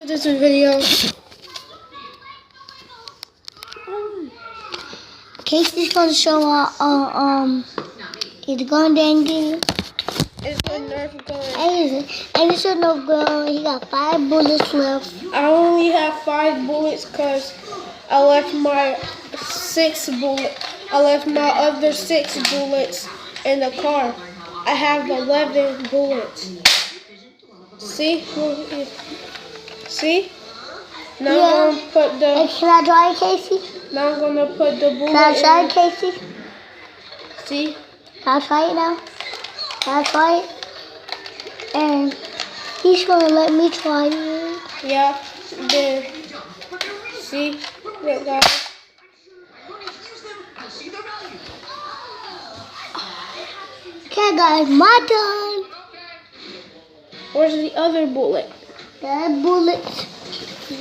This video. Casey's gonna show he's going down there. It's a nerf gun. And it's a nerf gun. He got 5 bullets left. I only have 5 bullets because I left my 6 bullet. I left my other 6 bullets in the car. I have 11 bullets. See? See? Now I'm gonna put the. Hey, can I try it, Casey? Now I'm gonna put the bullet. Can I try it, Casey? See? Can I try it now? Can I try it? And he's gonna let me try it. Yeah. Then see? Look, guys. Okay, guys, my turn. Where's the other bullet? That bullet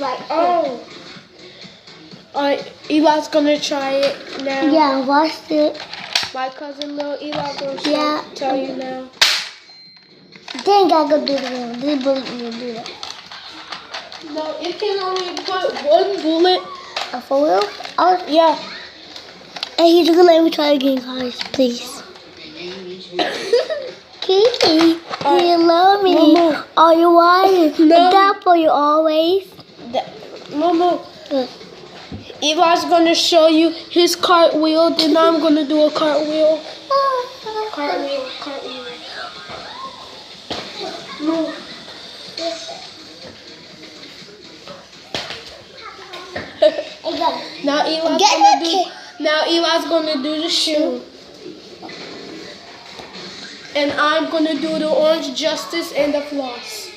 right there. Oh. Alright, Eli's gonna try it now. Yeah, watch it. My cousin little Eli gonna tell you now. Then I go do the one. This bullet will do that. No, it can only put 1 bullet. For real? Yeah. And he's gonna let me try again, guys, please. Kitty, do you love me? Momo. Are you white? No. That for you always. Momo. Eli's gonna show you his cartwheel, then I'm gonna do a cartwheel. Cartwheel. No. Now Eli's gonna do the shoe. And I'm gonna do the orange justice and the floss.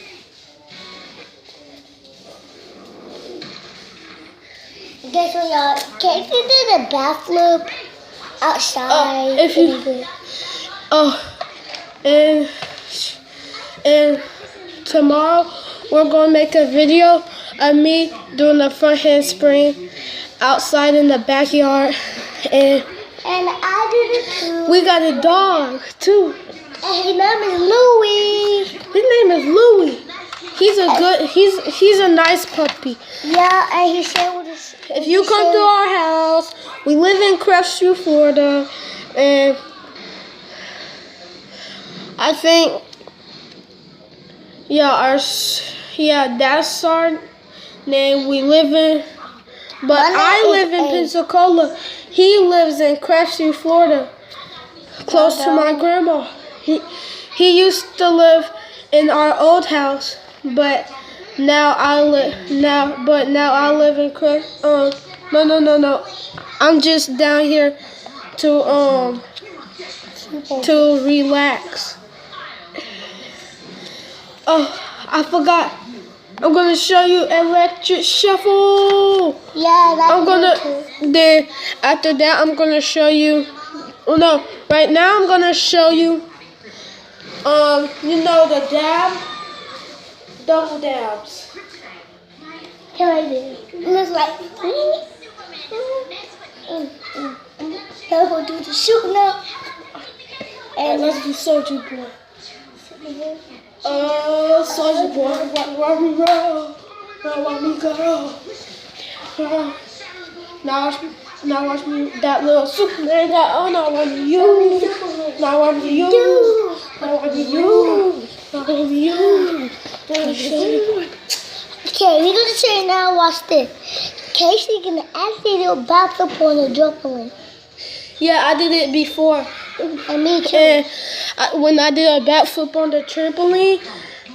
Guess what, y'all? Casey did a backflip outside. And tomorrow we're gonna make a video of me doing a front handspring outside in the backyard, and I did it too. we got a dog too. And his name is Louie. His name is Louie. He's a nice puppy. Yeah, and he shared with us. If you come to our house, we live in Crestview, Florida, and I think that's our name. We live in, but I live in Pensacola. He lives in Crestview, Florida, close to my grandma. He used to live in our old house, but now I live in no. I'm just down here to relax. Oh, I forgot. I'm gonna show you electric shuffle. Then after that I'm gonna show you. Right now I'm gonna show you. The dab, double dabs. Can I do it? Looks like. We'll do the shoot now. And let's do Soldier Boy. Soldier Boy, where we roll, where we go. Now watch me, that little Superman got on. Now watch me you. Now watch me you. Now watch me you. Now watch me you. Okay, we're gonna show you now. Watch this. Casey can actually do a backflip on a trampoline. Yeah, I did it before. And me too. And when I did a backflip on the trampoline,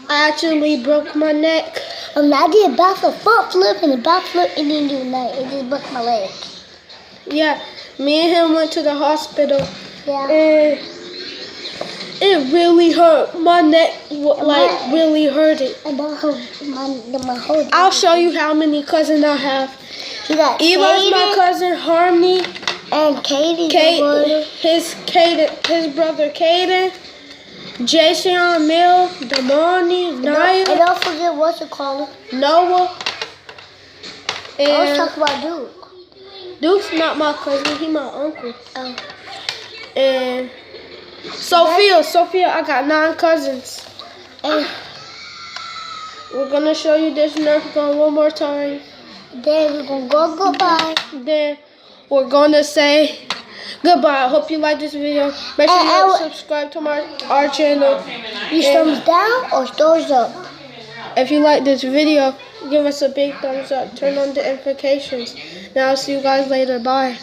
I actually broke my neck. I did a backflip, front flip, and a backflip, and then do that. It just broke my leg. Yeah, me and him went to the hospital. Yeah. And it really hurt. My neck, really hurt it. My whole I'll show you how many cousins I have. You got Eli's my cousin, Harmony. And Katie's brother. His brother, Kaden. Jason, Mill, Damani, Naya. And don't forget what you call it. Noah. And let's talk about Duke. Duke's not my cousin, he's my uncle. Oh. And Sophia, I got 9 cousins. We're gonna show you this Nerf gun one more time. Then we're gonna go goodbye. Then we're gonna say goodbye. I hope you like this video. Make sure you subscribe to our channel. Use thumbs down or thumbs up. If you like this video, give us a big thumbs up. Turn on the notifications. Now I'll see you guys later. Bye.